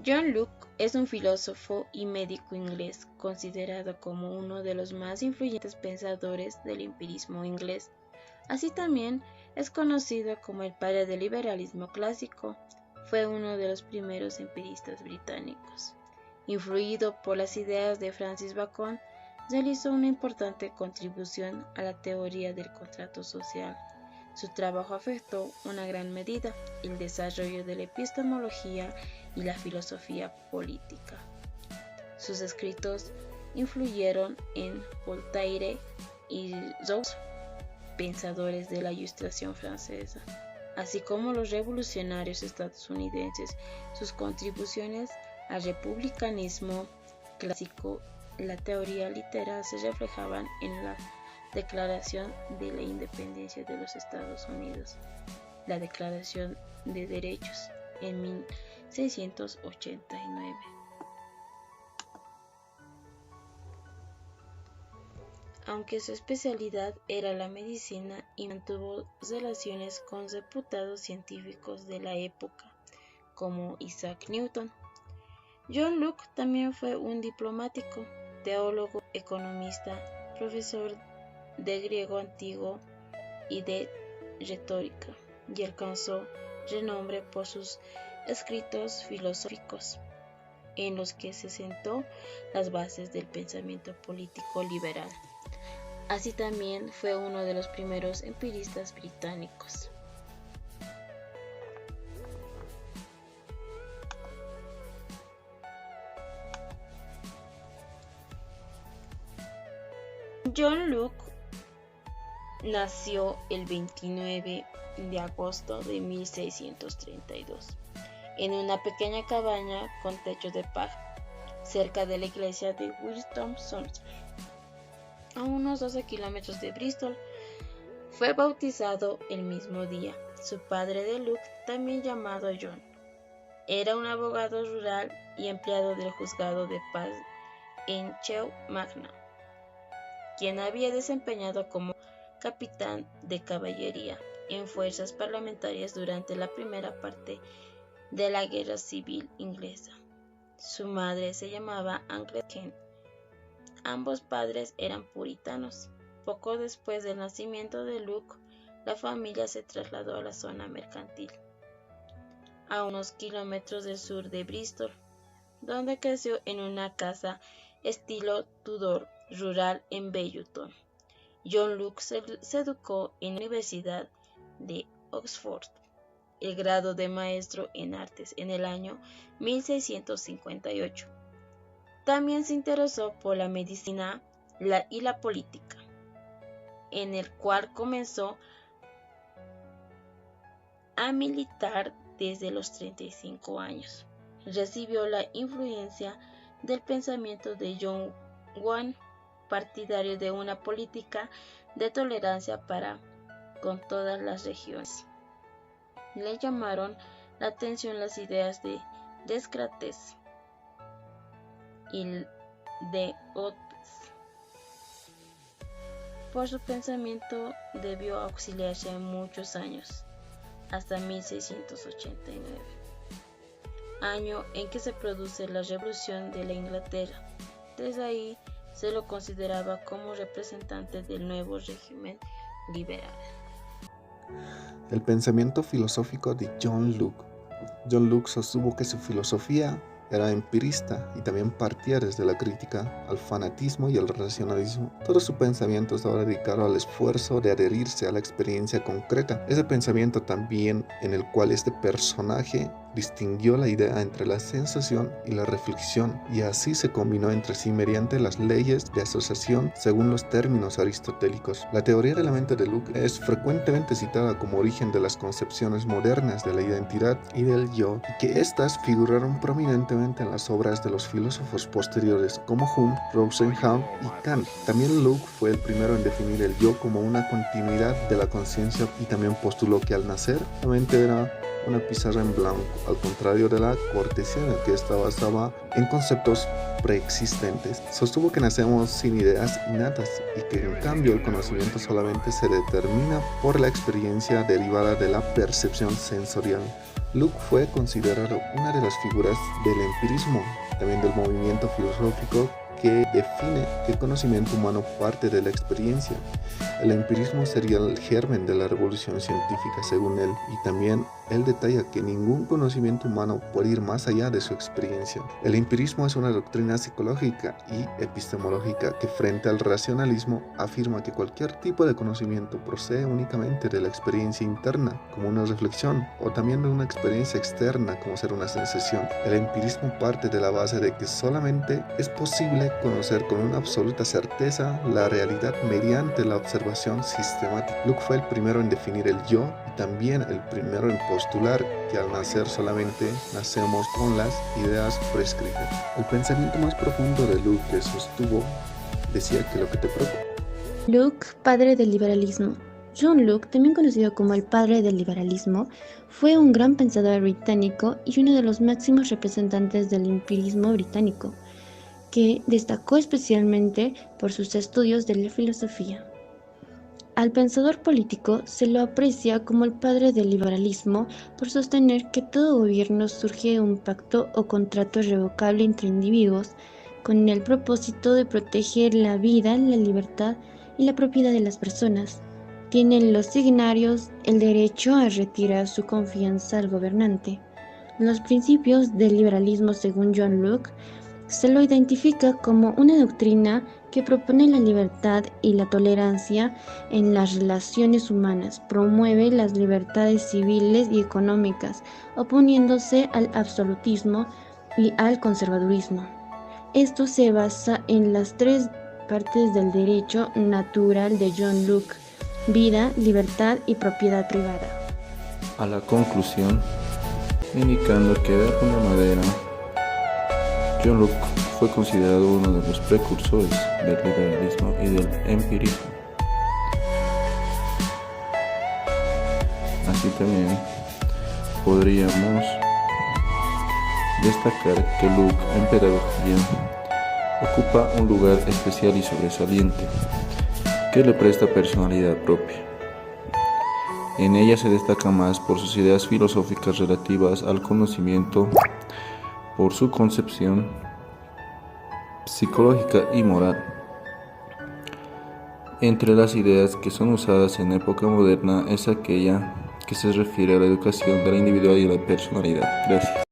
John Locke es un filósofo y médico inglés, considerado como uno de los más influyentes pensadores del empirismo inglés. Así también es conocido como el padre del liberalismo clásico. Fue uno de los primeros empiristas británicos. Influido por las ideas de Francis Bacon, realizó una importante contribución a la teoría del contrato social. Su trabajo afectó en gran medida el desarrollo de la epistemología y la filosofía política. Sus escritos influyeron en Voltaire y Rousseau, pensadores de la Ilustración francesa, así como los revolucionarios estadounidenses. Sus contribuciones al republicanismo clásico y la teoría literal se reflejaban en la Declaración de la Independencia de los Estados Unidos, la Declaración de Derechos en 1689. Aunque su especialidad era la medicina, y mantuvo relaciones con reputados científicos de la época, como Isaac Newton. John Locke también fue un diplomático, teólogo, economista, profesor de griego antiguo y de retórica, y alcanzó renombre por sus escritos filosóficos, en los que se sentó las bases del pensamiento político liberal. Así también fue uno de los primeros empiristas británicos. John Locke nació el 29 de agosto de 1632 en una pequeña cabaña con techo de paja, cerca de la iglesia de Westminster, a unos 12 kilómetros de Bristol. Fue bautizado el mismo día. Su padre de Locke, también llamado John, era un abogado rural y empleado del juzgado de paz en Chew Magna, quien había desempeñado como capitán de caballería en fuerzas parlamentarias durante la primera parte de la Guerra Civil Inglesa. Su madre se llamaba Angle Kent. Ambos padres eran puritanos. Poco después del nacimiento de Locke, la familia se trasladó a la zona mercantil, a unos kilómetros del sur de Bristol, donde creció en una casa estilo Tudor rural en Belluton. John Locke se educó en la Universidad de Oxford, el grado de maestro en artes en el año 1658. También se interesó por la medicina y la política, en el cual comenzó a militar desde los 35 años. Recibió la influencia del pensamiento de John Wayne, partidario de una política de tolerancia para con todas las regiones. Le llamaron la atención las ideas de Descartes y de Hobbes. Por su pensamiento debió auxiliarse muchos años, hasta 1689, año en que se produce la Revolución de la Inglaterra. Desde ahí se lo consideraba como representante del nuevo régimen liberal. El pensamiento filosófico de John Locke. John Locke sostuvo que su filosofía era empirista y también partía desde la crítica al fanatismo y al racionalismo. Todo su pensamiento estaba dedicado al esfuerzo de adherirse a la experiencia concreta. Ese pensamiento también en el cual este personaje distinguió la idea entre la sensación y la reflexión, y así se combinó entre sí mediante las leyes de asociación según los términos aristotélicos. La teoría de la mente de Locke es frecuentemente citada como origen de las concepciones modernas de la identidad y del yo, y que éstas figuraron prominentemente en las obras de los filósofos posteriores como Hume, Rosenthal y Kant. También Locke fue el primero en definir el yo como una continuidad de la conciencia, y también postuló que al nacer la mente era una pizarra en blanco, al contrario de la cortesía, que esta basaba en conceptos preexistentes. Sostuvo que nacemos sin ideas innatas y que en cambio el conocimiento solamente se determina por la experiencia derivada de la percepción sensorial. Luke fue considerado una de las figuras del empirismo, también del movimiento filosófico que define que el conocimiento humano parte de la experiencia. El empirismo sería el germen de la revolución científica según él, y también él detalla que ningún conocimiento humano puede ir más allá de su experiencia. El empirismo es una doctrina psicológica y epistemológica que frente al racionalismo afirma que cualquier tipo de conocimiento procede únicamente de la experiencia interna, como una reflexión, o también de una experiencia externa, como ser una sensación. El empirismo parte de la base de que solamente es posible conocer con una absoluta certeza la realidad mediante la observación sistemática. Luke fue el primero en definir el yo y también el primero en postular que al nacer solamente nacemos con las ideas prescritas. El pensamiento más profundo de Luke que sostuvo decía que lo que te preocupa. Luke, padre del liberalismo. John Locke, también conocido como el padre del liberalismo, fue un gran pensador británico y uno de los máximos representantes del empirismo británico, que destacó especialmente por sus estudios de la filosofía. Al pensador político se lo aprecia como el padre del liberalismo por sostener que todo gobierno surge de un pacto o contrato irrevocable entre individuos con el propósito de proteger la vida, la libertad y la propiedad de las personas. Tienen los signarios el derecho a retirar su confianza al gobernante. Los principios del liberalismo, según John Locke, se lo identifica como una doctrina que propone la libertad y la tolerancia en las relaciones humanas, promueve las libertades civiles y económicas, oponiéndose al absolutismo y al conservadurismo. Esto se basa en las tres partes del derecho natural de John Locke: vida, libertad y propiedad privada. A la conclusión, indicando que de alguna manera John Locke fue considerado uno de los precursores del liberalismo y del empirismo. Así también podríamos destacar que Locke en pedagogía ocupa un lugar especial y sobresaliente que le presta personalidad propia. En ella se destaca más por sus ideas filosóficas relativas al conocimiento, por su concepción psicológica y moral. Entre las ideas que son usadas en época moderna es aquella que se refiere a la educación de la individualidad y la personalidad. Gracias.